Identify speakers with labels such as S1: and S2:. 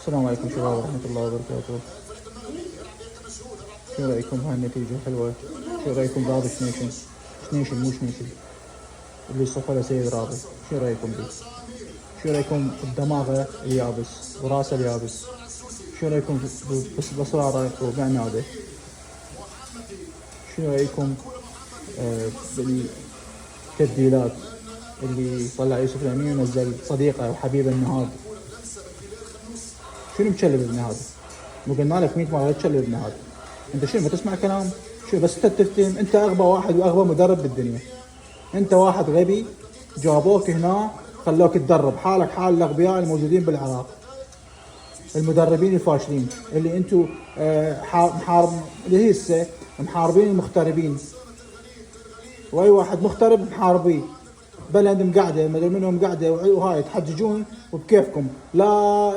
S1: السلام عليكم شباب ورحمة الله وبركاته. شو رأيكم هاي النتيجة حلوة؟ شو رأيكم بهذا شنيشن؟ شنيشن مو شنيشن اللي صفى سيد رابط، شو رأيكم بيه؟ شو رأيكم بدماغه اليابس وراسه اليابس؟ شو رأيكم بصراره وبعناده؟ شو رأيكم بالتبديلات اللي طلع يوسف الأمين ونزل صديقه وحبيبه النهاد؟ شنو مكلب ابن هذا؟ مو قلنا لك 100 مرة لا تكلب ابن هذا. انت شنو ما تسمع كلام؟ شو بس تفتهم؟ انت اغبى واحد واغبى مدرب بالدنيا. انت واحد غبي جابوك هنا خلوك تدرب حالك حال الاغبياء الموجودين بالعراق. المدربين الفاشلين اللي انتم محارب اللي هسه محاربين المغتربين. واي واحد مغترب محاربيه. بلد مقعده مدري منهم قاعده وهاي تحججون وبكيفكم لا